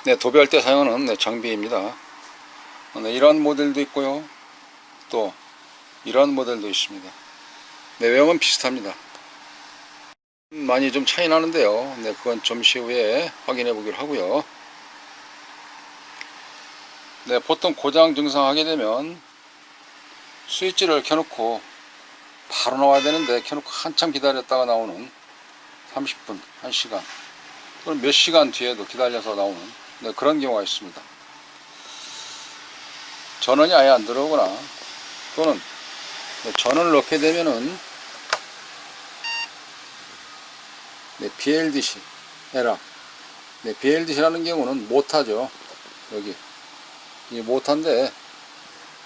네, 도배할 때 사용하는 네, 장비입니다. 네, 이러한 모델도 있고요. 또 이러한 모델도 있습니다. 네, 외형은 비슷합니다. 많이 좀 차이 나는데요. 네, 그건 잠시 후에 확인해 보기로 하고요. 네, 보통 고장 증상하게 되면 스위치를 켜놓고 바로 나와야 되는데 켜놓고 한참 기다렸다가 나오는 30분, 1시간 또는 몇 시간 뒤에도 기다려서 나오는 네, 그런 경우가 있습니다. 전원이 아예 안 들어오거나 또는 네, 전원을 넣게 되면은 네, BLDC 에라 네, BLDC라는 경우는 모타죠. 여기 이 모타인데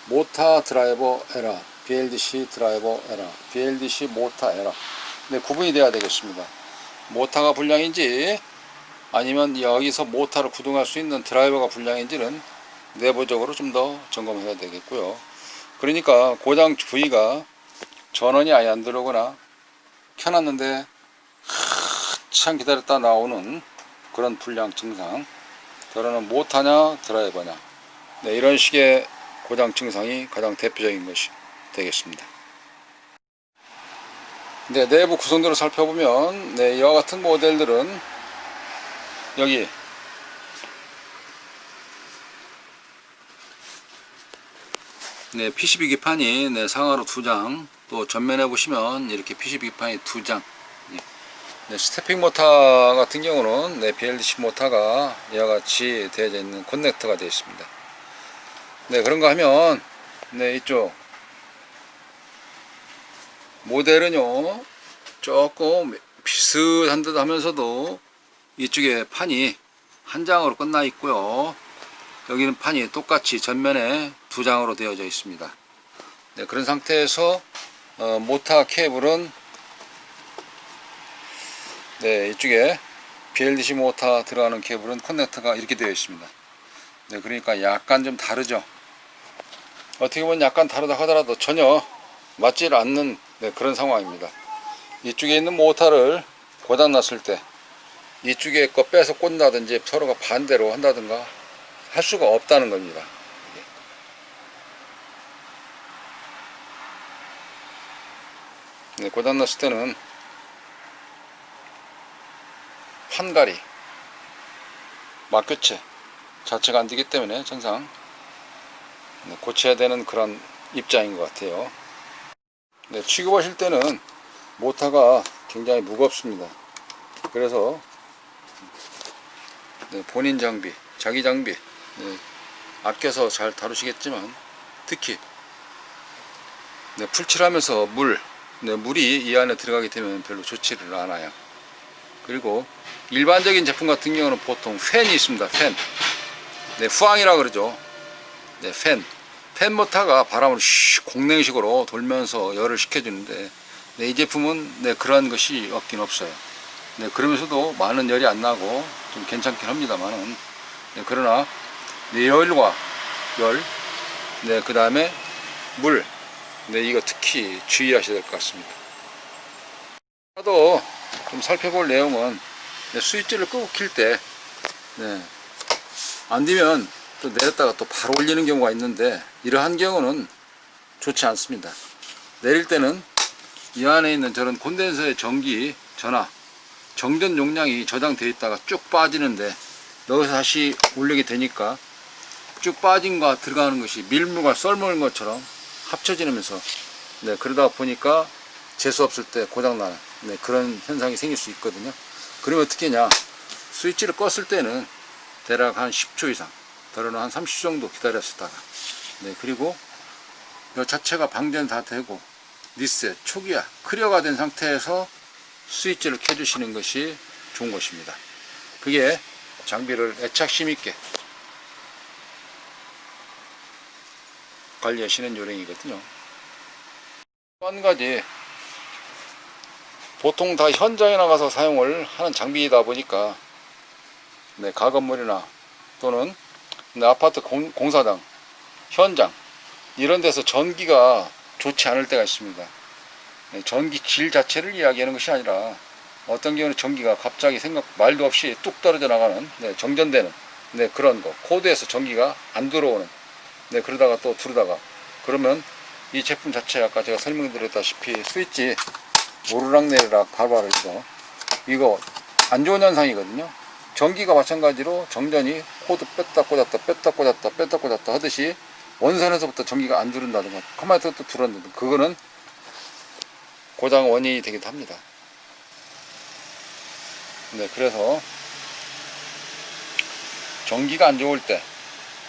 모타 드라이버 에라 BLDC 드라이버 에라 BLDC 모타 에라 네, 구분이 돼야 되겠습니다. 모타가 불량인지 아니면 여기서 모타를 구동할 수 있는 드라이버가 불량인지는 내부적으로 좀 더 점검해야 되겠고요. 그러니까 고장 부위가 전원이 아예 안 들어오거나 켜놨는데 한참 기다렸다 나오는 그런 불량 증상, 그러는 모타냐 드라이버냐 네, 이런 식의 고장 증상이 가장 대표적인 것이 되겠습니다. 네, 내부 구성들을 살펴보면 네, 이와 같은 모델들은 여기 네, PCB 기판이 네, 상하로 2장, 또 전면에 보시면 이렇게 PCB 기판이 2장. 네, 스태핑 모터 같은 경우는 네, BLDC 모터가 이와 같이 되어져 있는 커넥터가 되어 있습니다. 네, 그런가 하면 네, 이쪽 모델은요 조금 비슷한 듯 하면서도 이쪽에 판이 한 장으로 끝나 있고요, 여기는 판이 똑같이 전면에 2장으로 되어져 있습니다. 네, 그런 상태에서 모터 케이블은 네, 이쪽에 BLDC 모터 들어가는 케이블은 커넥터가 이렇게 되어 있습니다. 네, 그러니까 약간 좀 다르죠. 어떻게 보면 약간 다르다 하더라도 전혀 맞지 않는 네, 그런 상황입니다. 이쪽에 있는 모터를 고장 났을 때 이쪽에 거 빼서 꽂는다든지 서로가 반대로 한다든가 할 수가 없다는 겁니다. 네, 고장 났을 때는 판가리, 막교체 자체가 안 되기 때문에 정상 네, 고쳐야 되는 그런 입장인 것 같아요. 네, 취급하실 때는 모터가 굉장히 무겁습니다. 그래서 네, 본인 장비, 자기 장비 네, 아껴서 잘 다루시겠지만 특히 네, 풀칠하면서 물이 이 안에 들어가게 되면 별로 좋지를 않아요. 그리고 일반적인 제품 같은 경우는 보통 팬이 있습니다. 팬. 네, 후항이라 그러죠. 네, 팬 모터가 바람을 공냉식으로 돌면서 열을 식혀주는데 네, 이 제품은 네, 그러한 것이 없긴 없어요. 네, 그러면서도 많은 열이 안 나고 좀 괜찮긴 합니다만은 네, 그러나 네, 열과 열, 네, 그 다음에 물, 네, 이거 특히 주의하셔야 될 것 같습니다. 또 좀 살펴볼 내용은 네, 스위치를 끄고 킬 때 네, 안 되면 또 내렸다가 또 바로 올리는 경우가 있는데 이러한 경우는 좋지 않습니다. 내릴 때는 이 안에 있는 저런 콘덴서의 전기 전하 정전 용량이 저장되어 있다가 쭉 빠지는데 여기서 다시 올리게 되니까 쭉 빠진 거 들어가는 것이 밀물과 썰물 것처럼 합쳐지면서 네, 그러다 보니까 재수 없을 때 고장나는 네, 그런 현상이 생길 수 있거든요. 그러면 어떻게 하냐, 스위치를 껐을 때는 대략 한 10초 이상, 더러는 한 30초 정도 기다렸다가 네, 그리고 이 자체가 방전 다 되고 리셋, 초기화, 클리어가 된 상태에서 스위치를 켜주시는 것이 좋은 것입니다. 그게 장비를 애착심 있게 관리하시는 요령이거든요. 또 한 가지, 보통 다 현장에 나가서 사용을 하는 장비이다 보니까 네, 가건물이나 또는 네, 아파트 공사장, 현장 이런 데서 전기가 좋지 않을 때가 있습니다. 네, 전기 질 자체를 이야기하는 것이 아니라 어떤 경우는 전기가 갑자기 말도 없이 뚝 떨어져 나가는 네, 정전되는 네, 그런 거. 코드에서 전기가 안 들어오는. 네, 그러다가 또 두르다가. 그러면 이 제품 자체 아까 제가 설명드렸다시피 스위치 오르락내리락 바로바로 있어. 이거 안 좋은 현상이거든요. 전기가 마찬가지로 정전이 코드 뺐다 꽂았다 뺐다 꽂았다 뺐다 꽂았다 하듯이 원선에서부터 전기가 안 들은다든가 컴퓨터도 들었는데 그거는 고장 원인이 되기도 합니다. 네, 그래서 전기가 안 좋을 때,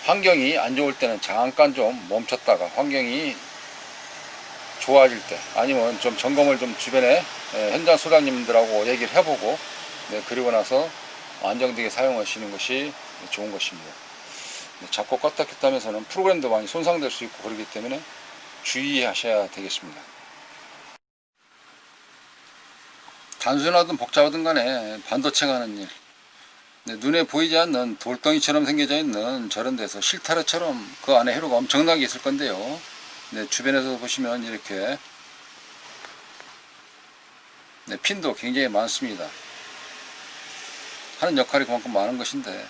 환경이 안 좋을 때는 잠깐 좀 멈췄다가 환경이 좋아질 때, 아니면 좀 점검을 좀 주변에 현장 소장님들하고 얘기를 해보고, 네, 그리고 나서 안정되게 사용하시는 것이 좋은 것입니다. 네, 잡고 껐다 켰다 하면서는 프로그램도 많이 손상될 수 있고 그렇기 때문에 주의하셔야 되겠습니다. 단순하든 복잡하든 간에 반도체가 하는 일, 네, 눈에 보이지 않는 돌덩이처럼 생겨져 있는 저런 데서 실타래처럼 그 안에 회로가 엄청나게 있을 건데요. 네, 주변에서 보시면 이렇게 네, 핀도 굉장히 많습니다. 하는 역할이 그만큼 많은 것인데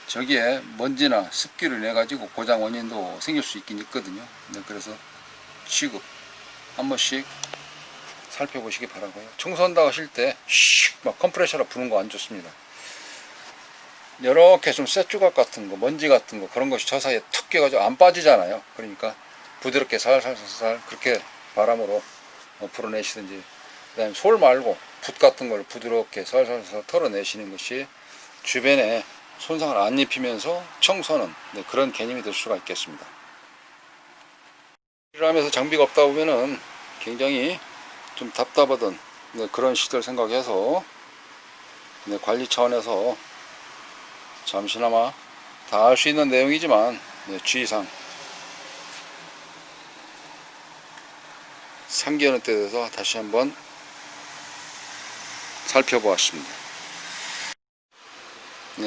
저기에 먼지나 습기를 내 가지고 고장 원인도 생길 수 있긴 있거든요. 네, 그래서 취급 한 번씩 살펴보시기 바라고요. 청소한다고 하실 때 막 컴프레셔로 부는 거 안 좋습니다. 이렇게 좀 쇳조각 같은 거, 먼지 같은 거 그런 것이 저 사이에 툭 껴가지고 안 빠지잖아요. 그러니까 부드럽게 살살살살 그렇게 바람으로 불어내시든지, 그 다음에 솔 말고 붓 같은 걸 부드럽게 살살살 털어내시는 것이 주변에 손상을 안 입히면서 청소는 그런 개념이 될 수가 있겠습니다. 일을 하면서 장비가 없다 보면은 굉장히 좀 답답하던 그런 시절 생각해서 관리 차원에서 잠시나마 다 알 수 있는 내용이지만 주의사항 상기하는 때 대해서 다시 한번 살펴보았습니다.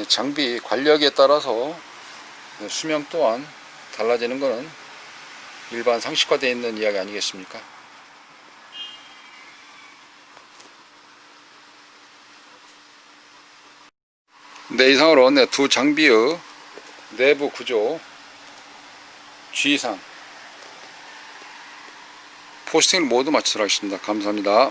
장비 관리하기에 따라서 수명 또한 달라지는 것은 일반 상식화되어 있는 이야기 아니겠습니까? 네, 이상으로 두 장비의 내부 구조, 주의사항, 포스팅을 모두 마치도록 하겠습니다. 감사합니다.